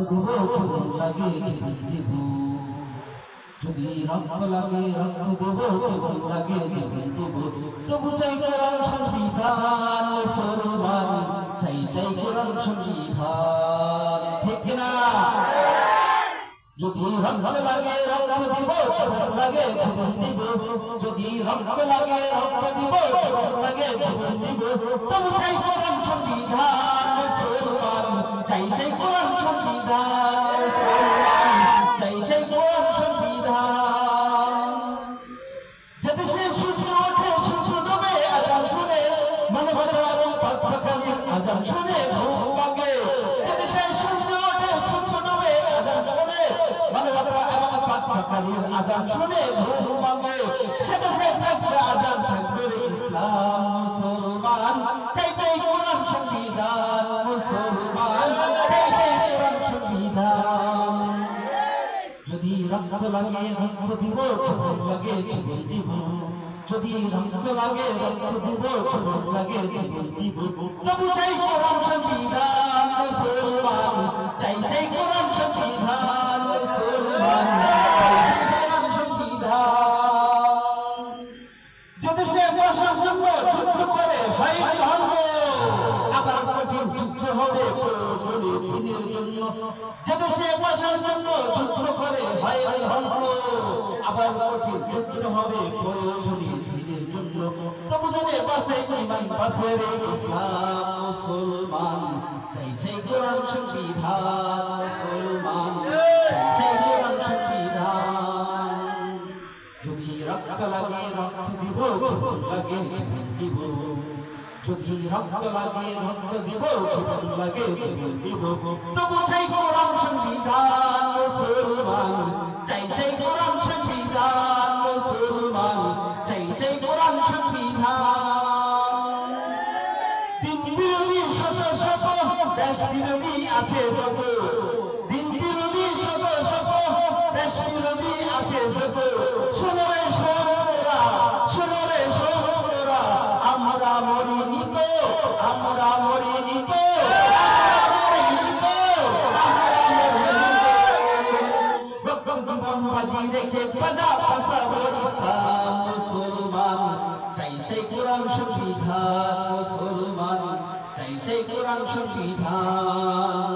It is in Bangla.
দিব জীবন লাগে জীবন দিব যদি রক্ত লাগে রক্ত দেব জীবন লাগে জীবন দেব তবু চাই কোরআন সংবিধান মুসলমান চাই চাই কোরআন সংবিধান ঠিক না যদি রক্ত লাগে রক্ত দিব জীবন লাগে জীবন দিব যদি রক্ত লাগে রক্ত দিব জীবন লাগে জীবন দিব তবু চাই কোরআন সংবিধান মুসলমান চাই চাই কোরআন সংবিধান মুসলমান চাই চাই কোরআন সংবিধান যে দেশে সূর্য ওঠে সূর্য ডোবে আজান শুনে মানবতা এবং পাপকারীর আজান শুনে ঘুম ভাঙে যে দেশে সূর্য ওঠে সূর্য ডোবে আজান শুনে মানবতা এবং পাপকারীর আজান শুনে ঘুম ভাঙে সে দেশে থাকবে আজান থাকবে ইসলাম মুসলমান চাই চাই কোরআন সংবিধান মুসলমান চাই চাই কোরআন সংবিধান যদি রক্ত লাগে রক্ত দিব জীবন লাগে জীবন দিব যদি রক্ত লাগে রক্ত দিব জীবন লাগে জীবন দিব তবু চাই কোরআন সংবিধান মুসলমান চাই চাই কোরআন সংবিধান মুসলমান চাই চাই কোরআন সংবিধান যে দেশে বসার জন্য যুদ্ধ করে ভাই ধর্ম আবার কঠিন যুদ্ধ হবে প্রয়োজনে দিনের জন্য যে দেশে বসার জন্য যুদ্ধ করে ভাই ধর্ম আবার কঠিন যুদ্ধ হবে প্রয়োজনে দিনের জন্য তবু যদি বাসে ইমান বাসে রে ইসলাম মুসলমান চাই চাই কোরআন সংবিধান মুসলমান চাই চাই কোরআন সংবিধান যদি রক্ত লাগে রক্ত দিব জীবন লাগে জীবন দিব যদি রক্ত লাগে রক্ত দিব জীবন লাগে জীবন দিব তবু চাই কোরআন সংবিধান মুসলমান চাই চাই কোরআন সংবিধান মুসলমান চাই চাই কোরআন সংবিধান দিন বিরোধী শত শত দেশ বিরোধী আছে যত দিন বিরোধী শত শত দেশ বিরোধী আছে যত শোনো রে শোনোরা শোনো রে শোনোরা আমরা মরিনি তো আমরা মরিনি তো জীবন বাজি রেখে বাজা বাঁচাবো ইসলাম মুসলমান চাই চাই কোরআন সংবিধান মুসলমান চাই চাই কোরআন সংবিধান